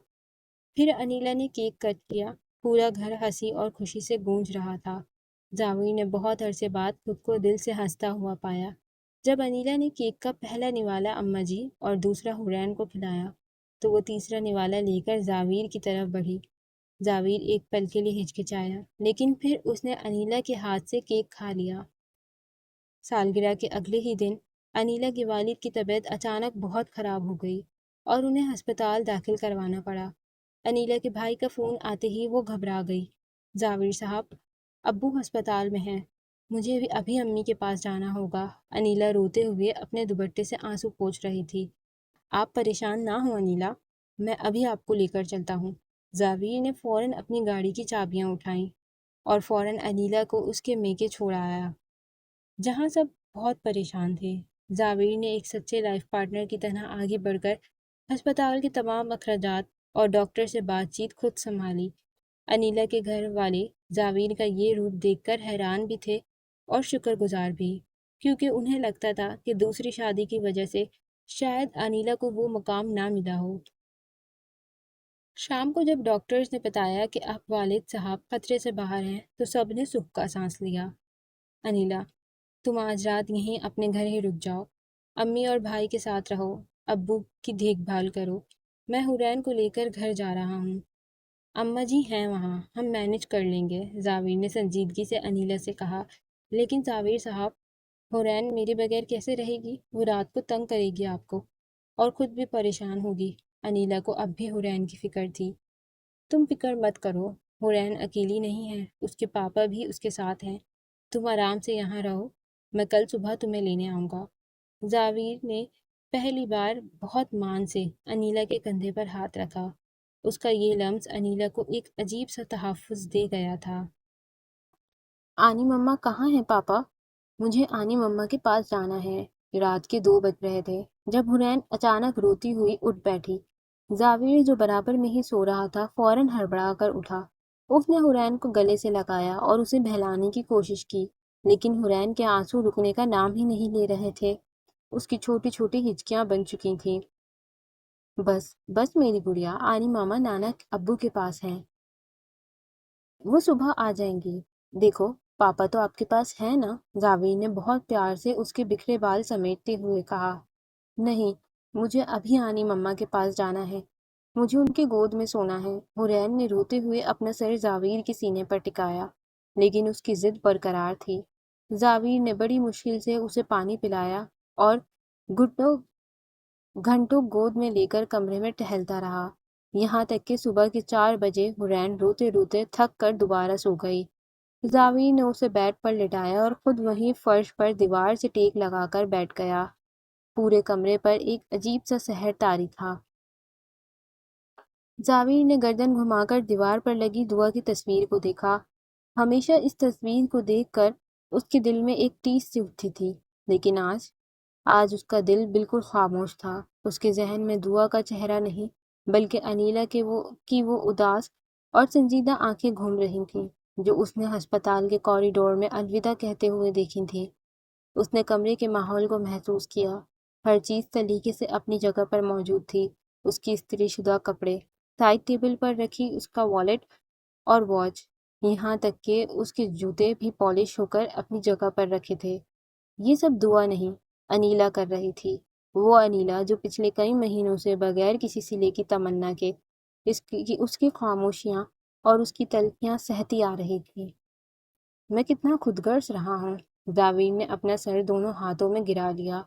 پھر انیلا نے کیک کٹ کیا۔ پورا گھر ہنسی اور خوشی سے گونج رہا تھا۔ جاوید نے بہت عرصے بعد خود کو دل سے ہنستا ہوا پایا۔ جب انیلا نے کیک کا پہلا نوالا اماں جی اور دوسرا حرین کو کھلایا تو وہ تیسرا نوالا لے کر جاوید کی طرف بڑھی۔ جاوید ایک پل کے لیے ہچکچایا، لیکن پھر اس نے انیلا کے ہاتھ سے کیک کھا لیا۔ سالگرہ کے اگلے ہی دن انیلا کے والد کی طبیعت اچانک بہت خراب ہو گئی اور انہیں ہسپتال داخل کروانا پڑا۔ انیلا کے بھائی کا فون آتے ہی وہ گھبرا گئی۔ جاوید صاحب، ابو ہسپتال میں ہیں، مجھے بھی ابھی امی کے پاس جانا ہوگا۔ انیلا روتے ہوئے اپنے دوپٹے سے آنسو پوچھ رہی تھی۔ آپ پریشان نہ ہوں انیلا، میں ابھی آپ کو لے کر چلتا ہوں۔ جاوید نے فوراً اپنی گاڑی کی چابیاں اٹھائیں اور فوراً انیلا کو اس کے میکے چھوڑ آیا، جہاں سب بہت پریشان تھے۔ جاوید نے ایک سچے لائف پارٹنر کی طرح آگے بڑھ کر ہسپتال کے تمام اخراجات اور ڈاکٹر سے بات چیت خود سنبھالی۔ انیلا کے گھر والے جاوید کا یہ روپ دیکھ کر حیران بھی تھے اور شکر گزار بھی، کیونکہ انہیں لگتا تھا کہ دوسری شادی کی وجہ سے شاید انیلا کو وہ مقام نہ ملا ہو۔ شام کو جب ڈاکٹرز نے بتایا کہ اب والد صاحب خطرے سے باہر ہیں تو سب نے سکھ کا سانس لیا۔ انیلا، تم آج رات یہیں اپنے گھر ہی رک جاؤ، امی اور بھائی کے ساتھ رہو، ابو کی دیکھ بھال کرو، میں حرین کو لے کر گھر جا رہا ہوں۔ اماں جی ہیں وہاں، ہم مینج کر لیں گے، زاویر نے سنجیدگی سے انیلا سے کہا۔ لیکن زاویر صاحب، حرین میرے بغیر کیسے رہے گی؟ وہ رات کو تنگ کرے گی آپ کو اور خود بھی پریشان ہوگی۔ انیلا کو اب بھی حرین کی فکر تھی۔ تم فکر مت کرو، حرین اکیلی نہیں ہے، اس کے پاپا بھی اس کے ساتھ ہیں، تم آرام سے یہاں رہو، میں کل صبح تمہیں لینے آؤں گا۔ زاویر نے پہلی بار بہت مان سے انیلا کے کندھے پر ہاتھ رکھا۔ اس کا یہ لمس انیلا کو ایک عجیب سا تحفظ دے گیا تھا۔ آنی مما کہاں ہیں پاپا؟ مجھے آنی مما کے پاس جانا ہے۔ رات کے 2 بج رہے تھے جب حرین اچانک روتی ہوئی اٹھ بیٹھی۔ زاویر جو برابر میں ہی سو رہا تھا فوراً ہڑبڑا کر اٹھا۔ اس نے حرین کو گلے سے لگایا اور اسے بہلانے کی کوشش کی، لیکن حرین کے آنسو رکنے کا نام ہی نہیں لے رہے تھے۔ اس کی چھوٹی چھوٹی ہچکیاں بن چکی تھیں۔ بس بس میری گڑیا، آنی ماما نانا ابو کے پاس ہیں، وہ صبح آ جائیں گی۔ دیکھو پاپا تو آپ کے پاس ہے نا؟ زاویر نے بہت پیار سے اس کے بکھرے بال سمیٹتے ہوئے کہا۔ نہیں، مجھے ابھی آنی مما کے پاس جانا ہے، مجھے ان کے گود میں سونا ہے۔ حرین نے روتے ہوئے اپنا سر زاویر کے سینے پر ٹکایا، لیکن اس کی ضد برقرار تھی۔ زاویر نے بڑی مشکل سے اسے پانی پلایا اور گھنٹوں گود میں لے کر کمرے میں ٹہلتا رہا، یہاں تک کہ صبح کے 4 بجے حرین روتے روتے تھک کر دوبارہ سو گئی۔ زاویر نے اسے بیڈ پر لٹایا اور خود وہیں فرش پر دیوار سے ٹیک لگا کر بیٹھ گیا۔ پورے کمرے پر ایک عجیب سا سحر طاری تھا۔ زاویر نے گردن گھما کر دیوار پر لگی دعا کی تصویر کو دیکھا۔ ہمیشہ اس تصویر کو دیکھ کر اس کے دل میں ایک ٹیس سی اٹھتی تھی، لیکن آج اس کا دل بالکل خاموش تھا۔ اس کے ذہن میں دعا کا چہرہ نہیں، بلکہ انیلا کی وہ اداس اور سنجیدہ آنکھیں گھوم رہی تھیں جو اس نے ہسپتال کے کوریڈور میں الوداع کہتے ہوئے دیکھی تھیں۔ اس نے کمرے کے ماحول کو محسوس کیا، ہر چیز سلیقے سے اپنی جگہ پر موجود تھی۔ اس کی استری شدہ کپڑے، سائڈ ٹیبل پر رکھی اس کا والیٹ اور واچ، یہاں تک کہ اس کے جوتے بھی پالش ہو کر اپنی جگہ پر رکھے تھے۔ یہ سب دعا نہیں، انیلا کر رہی تھی۔ وہ انیلا جو پچھلے کئی مہینوں سے بغیر کسی صلے کی تمنا کے اس کی خاموشیاں اور اس کی تلخیاں سہتی آ رہی تھی۔ میں کتنا خود غرض رہا ہوں۔ زاویر نے اپنا سر دونوں ہاتھوں میں گرا لیا۔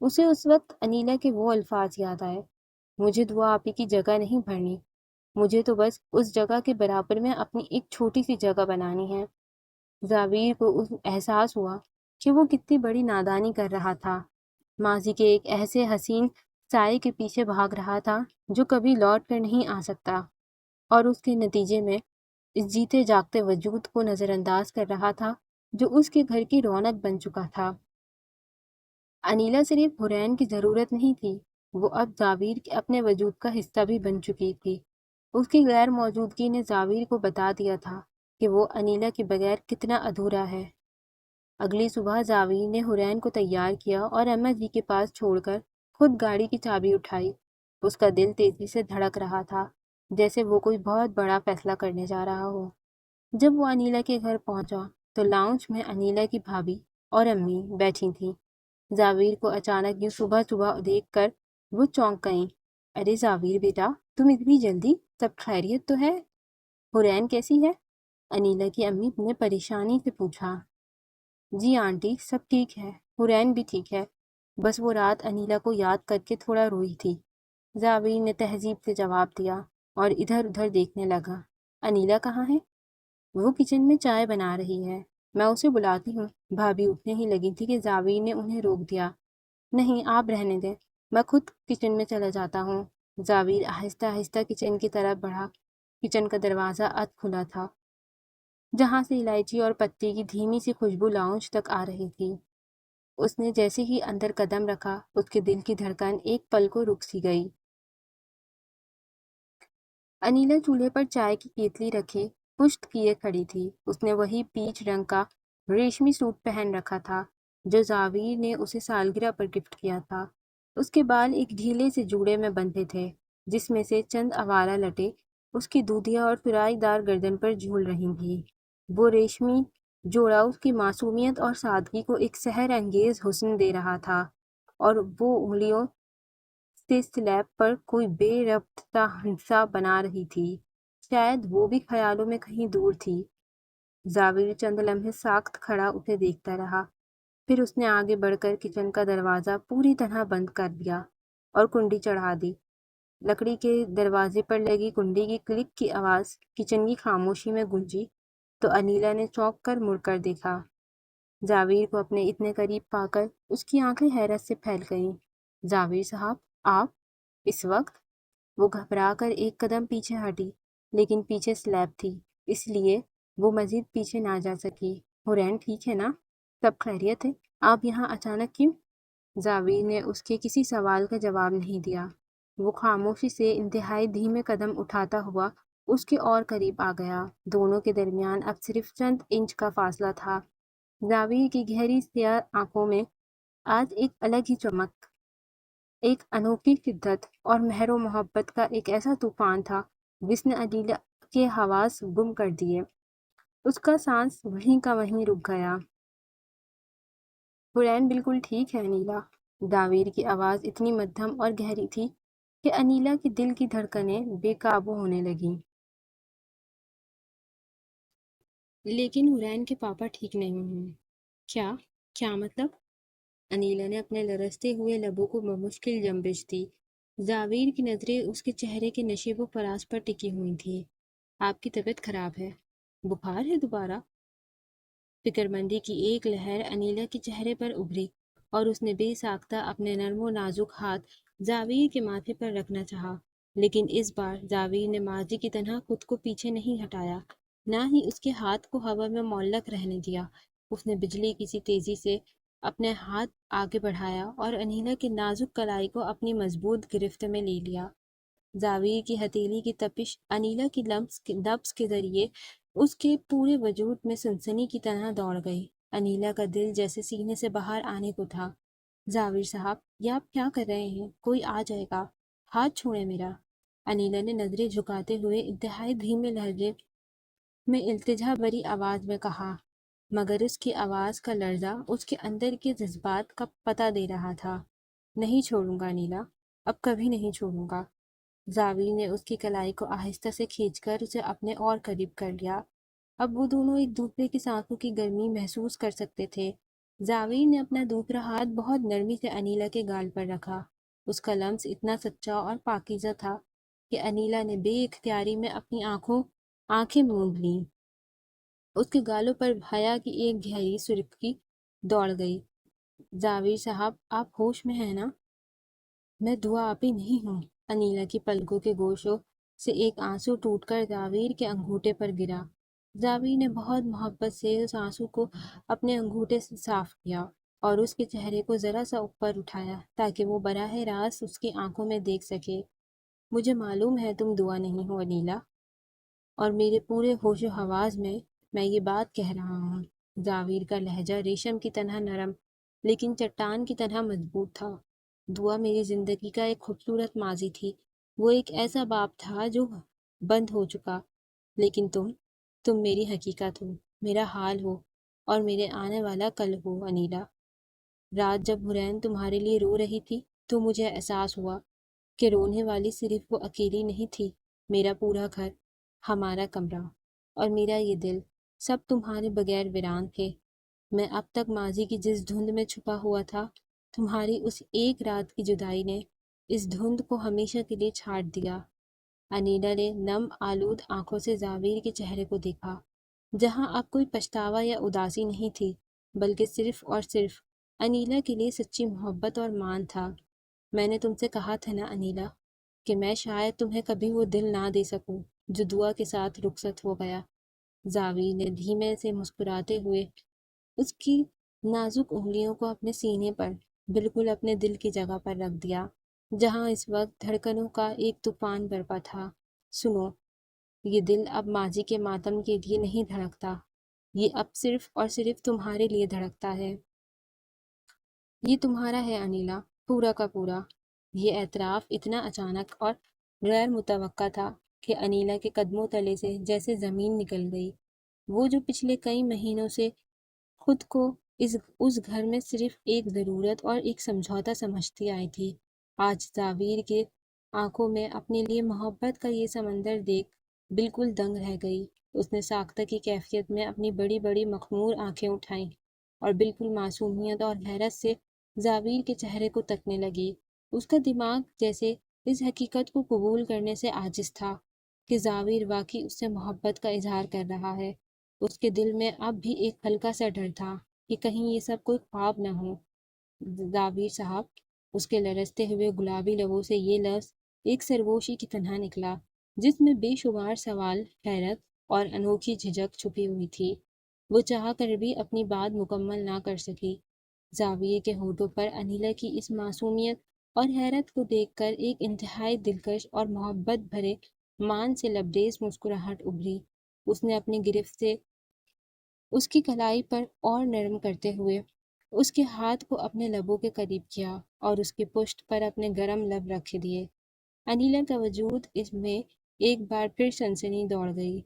اسے اس وقت انیلا کے وہ الفاظ یاد آئے، مجھے دعا آپی کی جگہ نہیں بھرنی، مجھے تو بس اس جگہ کے برابر میں اپنی ایک چھوٹی سی جگہ بنانی ہے۔ زاویر کو احساس ہوا کہ وہ کتنی بڑی نادانی کر رہا تھا، ماضی کے ایک ایسے حسین سائے کے پیچھے بھاگ رہا تھا جو کبھی لوٹ کر نہیں آ سکتا، اور اس کے نتیجے میں اس جیتے جاگتے وجود کو نظر انداز کر رہا تھا جو اس کے گھر کی رونق بن چکا تھا۔ انیلا صرف حرین کی ضرورت نہیں تھی، وہ اب زاویر کے اپنے وجود کا حصہ بھی بن چکی تھی۔ اس کی غیر موجودگی نے زاویر کو بتا دیا تھا کہ وہ انیلا کے بغیر کتنا ادھورا ہے۔ اگلی صبح زاویر نے حرین کو تیار کیا اور اماں جی کے پاس چھوڑ کر خود گاڑی کی چابی اٹھائی۔ اس کا دل تیزی سے دھڑک رہا تھا، جیسے وہ کوئی بہت بڑا فیصلہ کرنے جا رہا ہو۔ جب وہ انیلا کے گھر پہنچا تو لاؤنج میں انیلا کی بھابھی اور امی بیٹھی تھیں۔ زاویر کو اچانک یہ صبح صبح دیکھ کر وہ چونک گئیں۔ ارے زاویر بیٹا، تم اتنی جلدی، سب خیریت تو ہے؟ حرین کیسی ہے؟ انیلا کی امی نے پریشانی سے پوچھا۔ جی آنٹی، سب ٹھیک ہے، حرین بھی ٹھیک ہے، بس وہ رات انیلا کو یاد کر کے تھوڑا روئی تھی، زاویر نے تہذیب سے جواب دیا اور ادھر ادھر دیکھنے لگا۔ انیلا کہاں ہے؟ وہ کچن میں چائے بنا رہی ہے، میں اسے بلاتی ہوں۔ بھابھی اٹھنے ہی لگی تھی کہ زاویر نے انہیں روک دیا۔ نہیں، آپ رہنے دیں، میں خود کچن میں چلا جاتا ہوں۔ زاویر آہستہ آہستہ کچن کی طرف بڑھا۔ کچن کا دروازہ اد کھلا تھا، جہاں سے الائچی اور پتی کی دھیمی سی خوشبو لاؤنج تک آ رہی تھی۔ اس نے جیسے ہی اندر قدم رکھا، اس کے دل کی دھڑکن ایک پل کو رک سی گئی۔ انیلا چولہے پر چائے کی کیتلی رکھے پشت کیے کھڑی تھی۔ اس نے وہی پیچ رنگ کا ریشمی سوٹ پہن رکھا تھا جو زاویر نے اسے سالگرہ پر گفٹ کیا تھا۔ اس کے بال ایک ڈھیلے سے جوڑے میں بندھے تھے جس میں سے چند آوارہ لٹیں اس کی دودھیا اور سرائی دار گردن پر جھول رہی تھیں۔ وہ ریشمی جوڑا اس کی معصومیت اور سادگی کو ایک سحر انگیز حسن دے رہا تھا، اور وہ انگلیوں سے سلیب پر کوئی بے ربطہ ہندسہ بنا رہی تھی۔ شاید وہ بھی خیالوں میں کہیں دور تھی۔ زاویر چند لمحے ساکت کھڑا اسے دیکھتا رہا، پھر اس نے آگے بڑھ کر کچن کا دروازہ پوری طرح بند کر دیا اور کنڈی چڑھا دی۔ لکڑی کے دروازے پر لگی کنڈی کی کلک کی آواز کچن کی خاموشی میں گونجی تو انیلا نے چونک کر مڑ کر دیکھا۔ زاویر کو اپنے اتنے قریب پا کر اس کی آنکھیں حیرت سے پھیل گئیں۔ زاویر صاحب، آپ اس وقت؟ وہ گھبرا کر ایک قدم پیچھے ہٹی، لیکن پیچھے سلیب تھی، اس لیے وہ مزید پیچھے نہ جا سکی۔ حورین ٹھیک ہے نا؟ سب خیریت ہے؟ آپ یہاں اچانک کیوں؟ زاویر نے اس کے کسی سوال کا جواب نہیں دیا۔ وہ خاموشی سے انتہائی دھیمے قدم اٹھاتا ہوا اس کے اور قریب آ گیا۔ دونوں کے درمیان اب صرف چند انچ کا فاصلہ تھا۔ زاویر کی گہری سیاہ آنکھوں میں آج ایک الگ ہی چمک، ایک انوکھی شدت اور مہر و محبت کا ایک ایسا طوفان تھا جس نے انیلا کے حواس گم کر دیے۔ اس کا سانس وہیں کا وہیں رک گیا۔ حورین بالکل ٹھیک ہے انیلا۔ زاویر کی آواز اتنی مدھم اور گہری تھی کہ انیلا کے دل کی دھڑکنیں بے قابو ہونے لگیں۔ لیکن حورین کے پاپا ٹھیک نہیں ہیں۔ کیا؟ کیا مطلب؟ انیلا نے اپنے لرزتے ہوئے لبوں کو بمشکل جنبش دی۔ زاویر کی نظریں اس کے چہرے کے نشیب و فراز پر ٹکی ہوئی تھیں۔ آپ کی طبیعت خراب ہے؟ بخار ہے دوبارہ؟ فکرمندی کی ایک لہر انیلا کے چہرے پر ابھری اور اس نے بے ساختہ اپنے نرم و نازک ہاتھ زاویر کے ماتھے پر رکھنا چاہا، لیکن اس بار زاویر نے ماضی کی طرح خود کو پیچھے نہیں ہٹایا، نہ ہی اس کے ہاتھ کو ہوا میں معلق رہنے دیا۔ اس نے بجلی کی سی تیزی سے اپنے ہاتھ آگے بڑھایا اور انیلا کے نازک کلائی کو اپنی مضبوط گرفت میں لے لیا۔ زاویر کی ہتھیلی کی تپش انیلا کی نبض کے ذریعے اس کے پورے وجود میں سنسنی کی طرح دوڑ گئی۔ انیلا کا دل جیسے سینے سے باہر آنے کو تھا۔ زاویر صاحب، یہ آپ کیا کر رہے ہیں؟ کوئی آ جائے گا، ہاتھ چھوڑیں میرا۔ انیلا نے نظریں جھکاتے ہوئے انتہائی دھیمے لہجے میں التجا بھری آواز میں کہا، مگر اس کی آواز کا لرزہ اس کے اندر کے جذبات کا پتہ دے رہا تھا۔ نہیں چھوڑوں گا انیلا، اب کبھی نہیں چھوڑوں گا۔ زاویر نے اس کی کلائی کو آہستہ سے کھینچ کر اسے اپنے اور قریب کر لیا۔ اب وہ دونوں ایک دوسرے کی سانسوں کی گرمی محسوس کر سکتے تھے۔ زاویر نے اپنا دوسرا ہاتھ بہت نرمی سے انیلا کے گال پر رکھا۔ اس کا لمس اتنا سچا اور پاکیزہ تھا کہ انیلا نے بے اختیاری میں اپنی آنکھیں موند لیں۔ اس کے گالوں پر حیا کی ایک گہری سرخی دوڑ گئی۔ زاویر صاحب، آپ ہوش میں ہیں نا؟ میں دعا آپی نہیں ہوں۔ انیلا کی پلکوں کے گوشوں سے ایک آنسو ٹوٹ کر زاویر کے انگوٹھے پر گرا۔ زاویر نے بہت محبت سے اس آنسو کو اپنے انگوٹھے سے صاف کیا اور اس کے چہرے کو ذرا سا اوپر اٹھایا تاکہ وہ براہ راست اس کی آنکھوں میں دیکھ سکے۔ مجھے معلوم ہے تم دعا نہیں ہو انیلا، اور میرے پورے ہوش و حواس میں یہ بات کہہ رہا ہوں۔ زاویر کا لہجہ ریشم کی طرح نرم لیکن چٹان کی طرح مضبوط تھا۔ دعا میری زندگی کا ایک خوبصورت ماضی تھی، وہ ایک ایسا باب تھا جو بند ہو چکا، لیکن تم میری حقیقت ہو، میرا حال ہو اور میرے آنے والا کل ہو انیلا۔ رات جب حورین تمہارے لیے رو رہی تھی تو مجھے احساس ہوا کہ رونے والی صرف وہ اکیلی نہیں تھی، میرا پورا گھر، ہمارا کمرہ اور میرا یہ دل، سب تمہارے بغیر ویران تھے۔ میں اب تک ماضی کی جس دھند میں چھپا ہوا تھا، تمہاری اس ایک رات کی جدائی نے اس دھند کو ہمیشہ کے لیے چھاٹ دیا۔ انیلا نے نم آلود آنکھوں سے زاویر کے چہرے کو دیکھا، جہاں اب کوئی پچھتاوا یا اداسی نہیں تھی، بلکہ صرف اور صرف انیلا کے لیے سچی محبت اور مان تھا۔ میں نے تم سے کہا تھا نا انیلا کہ میں شاید تمہیں کبھی وہ دل نہ دے سکوں جو دعا کے ساتھ رخصت ہو گیا۔ زاویر نے دھیمے سے مسکراتے ہوئے اس کی نازک انگلیوں کو اپنے سینے پر، بالکل اپنے دل کی جگہ پر رکھ دیا، جہاں اس وقت دھڑکنوں کا ایک طوفان برپا تھا۔ سنو، یہ دل اب ماضی کے ماتم کے لیے نہیں دھڑکتا، یہ اب صرف اور صرف تمہارے لیے دھڑکتا ہے۔ یہ تمہارا ہے انیلا، پورا کا پورا۔ یہ اعتراف اتنا اچانک اور غیر متوقع تھا کہ انیلا کے قدموں تلے سے جیسے زمین نکل گئی۔ وہ جو پچھلے کئی مہینوں سے خود کو اس گھر میں صرف ایک ضرورت اور ایک سمجھوتا سمجھتی آئی تھی، آج زاویر کے آنکھوں میں اپنے لیے محبت کا یہ سمندر دیکھ بالکل دنگ رہ گئی۔ اس نے ساختہ کی کیفیت میں اپنی بڑی بڑی مخمور آنکھیں اٹھائیں اور بالکل معصومیت اور حیرت سے زاویر کے چہرے کو تکنے لگی۔ اس کا دماغ جیسے اس حقیقت کو قبول کرنے سے عاجز تھا کہ زاویر واقعی اس سے محبت کا اظہار کر رہا ہے۔ اس کے دل میں اب بھی ایک ہلکا سا ڈر تھا کہ کہیں یہ سب کوئی خواب نہ ہو۔ زاویر صاحب، اس کے لرزتے ہوئے گلابی لبوں سے یہ لفظ ایک سرگوشی کی طرح نکلا جس میں بے شمار سوال، حیرت اور انوکھی جھجک چھپی ہوئی تھی۔ وہ چاہ کر بھی اپنی بات مکمل نہ کر سکی۔ زاویے کے ہونٹوں پر انیلا کی اس معصومیت اور حیرت کو دیکھ کر ایک انتہائی دلکش اور محبت بھرے مان سے لبریز مسکراہٹ ابھری۔ اس نے اپنی گرفت سے اس کی کلائی پر اور نرم کرتے ہوئے اس کے ہاتھ کو اپنے لبوں کے قریب کیا اور اس کی پشت پر اپنے گرم لب رکھ دیے۔ انیلا کا وجود اس میں ایک بار پھر سنسنی دوڑ گئی۔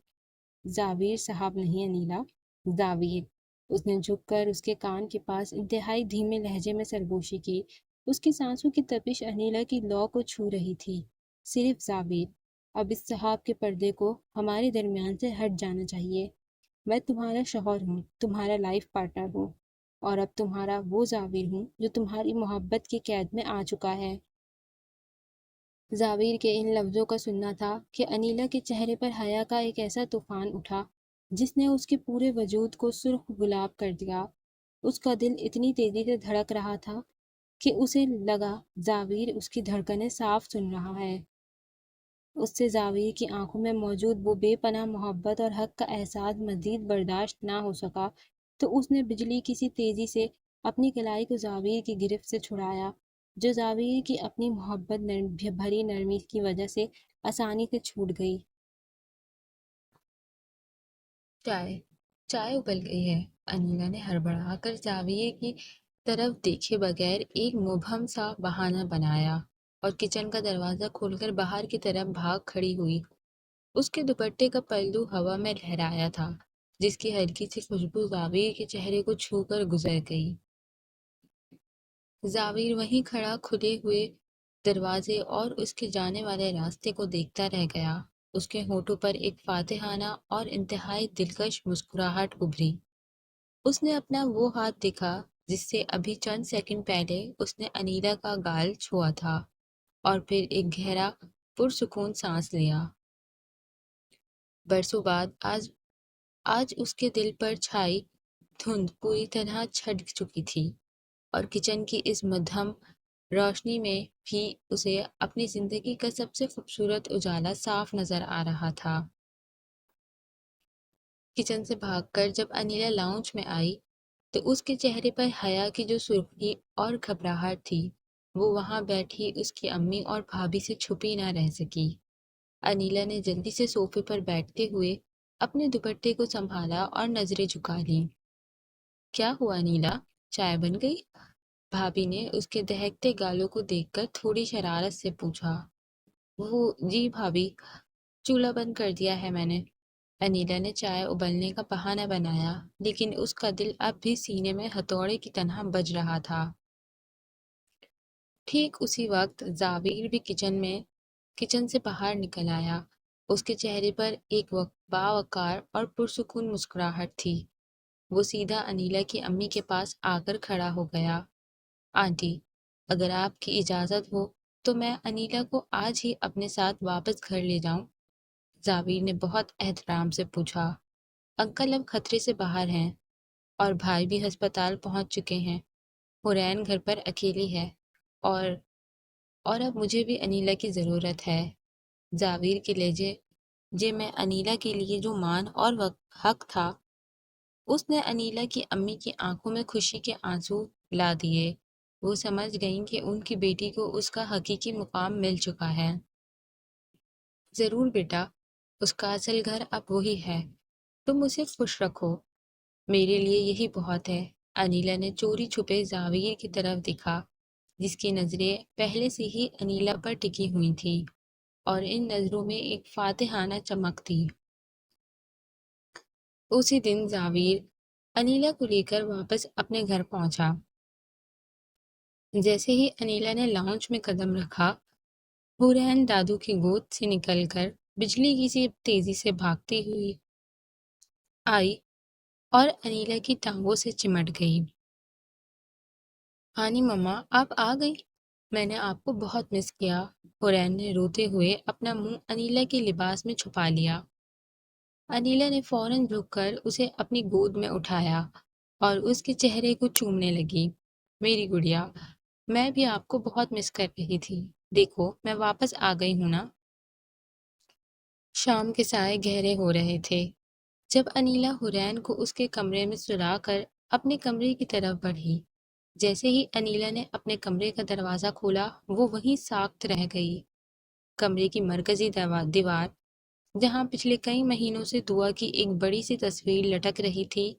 زاویر صاحب نہیں انیلا، زاویر۔ اس نے جھک کر اس کے کان کے پاس انتہائی دھیمے لہجے میں سرگوشی کی۔ اس کی سانسوں کی تپش انیلا کی لو کو چھو رہی تھی۔ صرف زاویر، اب اس صحاب کے پردے کو ہمارے درمیان سے ہٹ جانا چاہیے۔ میں تمہارا شوہر ہوں، تمہارا لائف پارٹنر ہوں، اور اب تمہارا وہ زاویر ہوں جو تمہاری محبت کی قید میں آ چکا ہے۔ زاویر کے ان لفظوں کا سننا تھا کہ انیلا کے چہرے پر حیا کا ایک ایسا طوفان اٹھا جس نے اس کے پورے وجود کو سرخ گلاب کر دیا۔ اس کا دل اتنی تیزی سے دھڑک رہا تھا کہ اسے لگا زاویر اس کی دھڑکنیں صاف سن رہا ہے۔ اس سے زاویر کی آنکھوں میں موجود وہ بے پناہ محبت اور حق کا احساس مزید برداشت نہ ہو سکا، تو اس نے بجلی کی سی تیزی سے اپنی کلائی کو زاویر کی گرفت سے چھڑایا، جو زاویر کی اپنی محبت بھری نرمی کی وجہ سے آسانی سے چھوٹ گئی۔ چائے ابل گئی ہے، انیلا نے ہڑبڑا کر زاویر کی طرف دیکھے بغیر ایک مبہم سا بہانہ بنایا اور کچن کا دروازہ کھول کر باہر کی طرف بھاگ کھڑی ہوئی۔ اس کے دوپٹے کا پہلو ہوا میں لہرایا تھا جس کی ہلکی سی خوشبو زاویر کے چہرے کو چھو کر گزر گئی۔ زاویر وہیں کھڑا کھلے ہوئے دروازے اور اس کے جانے والے راستے کو دیکھتا رہ گیا۔ اس کے ہونٹوں پر ایک فاتحانہ اور انتہائی دلکش مسکراہٹ ابھری۔ اس نے اپنا وہ ہاتھ دیکھا جس سے ابھی چند سیکنڈ پہلے اس نے انیلا کا گال چھوا تھا، اور پھر ایک گہرا پرسکون سانس لیا۔ برسوں بعد آج اس کے دل پر چھائی دھند پوری طرح چھٹ چکی تھی، اور کچن کی اس مدھم روشنی میں بھی اسے اپنی زندگی کا سب سے خوبصورت اجالا صاف نظر آ رہا تھا۔ کچن سے بھاگ کر جب انیلا لاؤنج میں آئی تو اس کے چہرے پر حیا کی جو سرخی اور گھبراہٹ تھی وہ وہاں بیٹھی اس کی امی اور بھابھی سے چھپی نہ رہ سکی۔ انیلا نے جلدی سے صوفے پر بیٹھتے ہوئے اپنے دوپٹے کو سنبھالا اور نظریں جھکا لیں۔ کیا ہوا انیلا، چائے بن گئی؟ بھابھی نے اس کے دہکتے گالوں کو دیکھ کر تھوڑی شرارت سے پوچھا۔ وہ جی بھابھی، چولہا بند کر دیا ہے میں نے۔ انیلا نے چائے ابلنے کا بہانہ بنایا، لیکن اس کا دل اب بھی سینے میں ہتھوڑے کی طرح بج رہا تھا۔ ٹھیک اسی وقت زاویر بھی کچن سے باہر نکل آیا۔ اس کے چہرے پر ایک باوقار اور پرسکون مسکراہٹ تھی۔ وہ سیدھا انیلا کی امی کے پاس آ کر کھڑا ہو گیا۔ آنٹی، اگر آپ کی اجازت ہو تو میں انیلا کو آج ہی اپنے ساتھ واپس گھر لے جاؤں؟ زاویر نے بہت احترام سے پوچھا۔ انکل اب خطرے سے باہر ہیں اور بھائی بھی ہسپتال پہنچ چکے ہیں۔ حورین گھر پر اکیلی ہے اور اب مجھے بھی انیلا کی ضرورت ہے۔ زاویر کے لہجے میں انیلا کے لیے جو مان اور حق تھا، اس نے انیلا کی امی کی آنکھوں میں خوشی کے آنسو لا دیے۔ وہ سمجھ گئیں کہ ان کی بیٹی کو اس کا حقیقی مقام مل چکا ہے۔ ضرور بیٹا، اس کا اصل گھر اب وہی ہے۔ تم اسے خوش رکھو، میرے لیے یہی بہت ہے۔ انیلا نے چوری چھپے زاویر کی طرف دکھا جس کی نظریں پہلے سے ہی انیلا پر ٹکی ہوئی تھی اور ان نظروں میں ایک فاتحانہ چمک تھی۔ اسی دن زاویر انیلا کو لے کر واپس اپنے گھر پہنچا۔ جیسے ہی انیلا نے لاؤنج میں قدم رکھا، حورین دادو کی گود سے نکل کر بجلی کی سی تیزی سے بھاگتی ہوئی آئی اور انیلا کی ٹانگوں سے چمٹ گئی۔ ہانی مما، آپ آ گئی؟ میں نے آپ کو بہت مس کیا۔ حورین نے روتے ہوئے اپنا منہ انیلا کے لباس میں چھپا لیا۔ انیلا نے فوراً جھک کر اسے اپنی گود میں اٹھایا اور اس کے چہرے کو چومنے لگی۔ میری گڑیا، میں بھی آپ کو بہت مس کر رہی تھی۔ دیکھو، میں واپس آ گئی ہوں نا۔ شام کے سائے گہرے ہو رہے تھے جب انیلا حورین کو اس کے کمرے میں سلا کر اپنے کمرے کی طرف بڑھی۔ جیسے ہی انیلا نے اپنے کمرے کا دروازہ کھولا، وہ وہیں ساکت رہ گئی۔ کمرے کی مرکزی دیوار، جہاں پچھلے کئی مہینوں سے دعا کی ایک بڑی سی تصویر لٹک رہی تھی،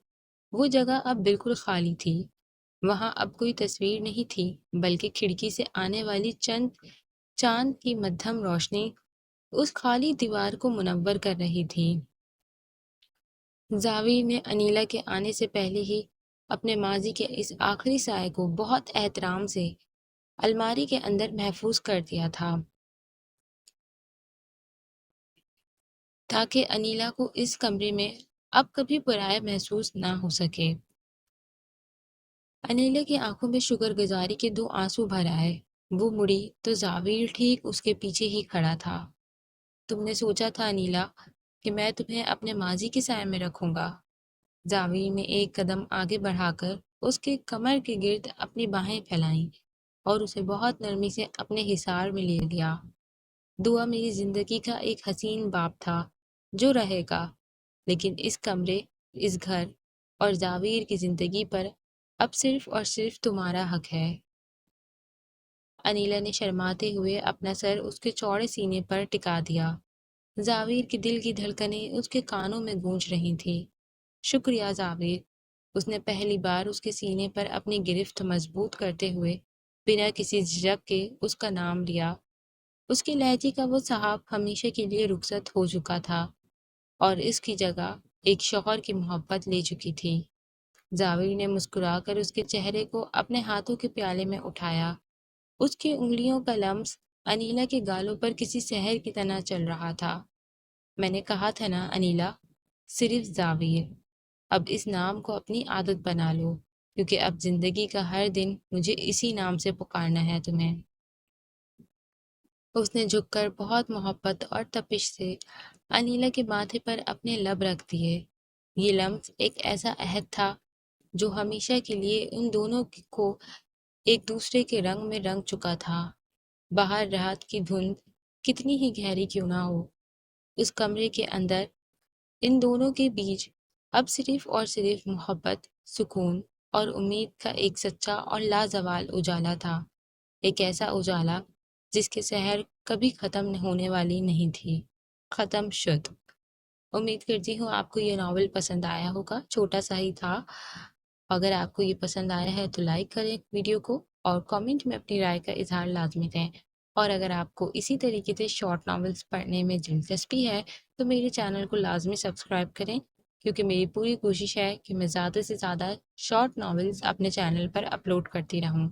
وہ جگہ اب بالکل خالی تھی۔ وہاں اب کوئی تصویر نہیں تھی، بلکہ کھڑکی سے آنے والی چاند کی مدھم روشنی اس خالی دیوار کو منور کر رہی تھی۔ زاویر نے انیلا کے آنے سے پہلے ہی اپنے ماضی کے اس آخری سائے کو بہت احترام سے الماری کے اندر محفوظ کر دیا تھا، تاکہ انیلا کو اس کمرے میں اب کبھی پرایا محسوس نہ ہو سکے۔ انیلا کی آنکھوں میں شکر گزاری کے دو آنسو بھر آئے۔ وہ مڑی تو زاویر ٹھیک اس کے پیچھے ہی کھڑا تھا۔ تم نے سوچا تھا انیلا کہ میں تمہیں اپنے ماضی کے سائے میں رکھوں گا؟ زاویر نے ایک قدم آگے بڑھا کر اس کے کمر کے گرد اپنی باہیں پھیلائیں اور اسے بہت نرمی سے اپنے حصار میں لے لیا۔ دعا میری زندگی کا ایک حسین باب تھا جو رہے گا، لیکن اس کمرے، اس گھر اور زاویر کی زندگی پر اب صرف اور صرف تمہارا حق ہے۔ انیلا نے شرماتے ہوئے اپنا سر اس کے چوڑے سینے پر ٹکا دیا۔ زاویر کے دل کی دھڑکنیں اس کے کانوں میں گونج رہی تھیں۔ شکریہ زاویر۔ اس نے پہلی بار اس کے سینے پر اپنی گرفت مضبوط کرتے ہوئے بنا کسی جھجک کے اس کا نام لیا۔ اس کے لہجے کا وہ صحاب ہمیشہ کے لیے رخصت ہو چکا تھا اور اس کی جگہ ایک شوہر کی محبت لے چکی تھی۔ زاویر نے مسکرا کر اس کے چہرے کو اپنے ہاتھوں کے پیالے میں اٹھایا۔ اس کی انگلیوں کا لمس انیلا کے گالوں پر کسی سحر کی طرح چل رہا تھا۔ میں نے کہا تھا نا انیلا، صرف زاویر۔ اب اس نام کو اپنی عادت بنا لو، کیونکہ اب زندگی کا ہر دن مجھے اسی نام سے پکارنا ہے تمہیں۔ اس نے جھک کر بہت محبت اور تپش سے انیلا کے ماتھے پر اپنے لب رکھ دیے۔ یہ لمس ایک ایسا عہد تھا جو ہمیشہ کے لیے ان دونوں کو ایک دوسرے کے رنگ میں رنگ چکا تھا۔ باہر رات کی دھند کتنی ہی گہری کیوں نہ ہو، اس کمرے کے اندر ان دونوں کے بیچ اب صرف اور صرف محبت، سکون اور امید کا ایک سچا اور لازوال اجالا تھا۔ ایک ایسا اجالا جس کے سحر کبھی ختم ہونے والی نہیں تھی۔ ختم شد۔ امید کرتی ہوں آپ کو یہ ناول پسند آیا ہوگا، چھوٹا سا ہی تھا۔ اگر آپ کو یہ پسند آیا ہے تو لائک کریں ویڈیو کو اور کامنٹ میں اپنی رائے کا اظہار لازمی دیں۔ اور اگر آپ کو اسی طریقے سے شارٹ ناولز پڑھنے میں دلچسپی ہے تو میرے چینل کو لازمی سبسکرائب کریں، کیونکہ میری پوری کوشش ہے کہ میں زیادہ سے زیادہ شارٹ ناولز اپنے چینل پر اپلوڈ کرتی رہوں۔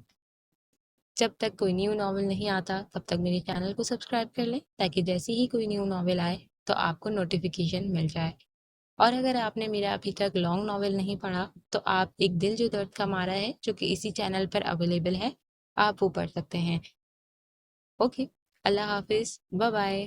جب تک کوئی نیو ناول نہیں آتا تب تک میرے چینل کو سبسکرائب کر لیں، تاکہ جیسی ہی کوئی نیو ناول آئے تو آپ کو نوٹیفیکیشن مل جائے۔ اور اگر آپ نے میرا ابھی تک لانگ ناول نہیں پڑھا تو آپ ایک دل جو درد کا مارا ہے جو کہ اسی چینل پر اویلیبل ہے، آپ وہ پڑھ سکتے ہیں۔ اوکے، اللہ حافظ، بائے بائے۔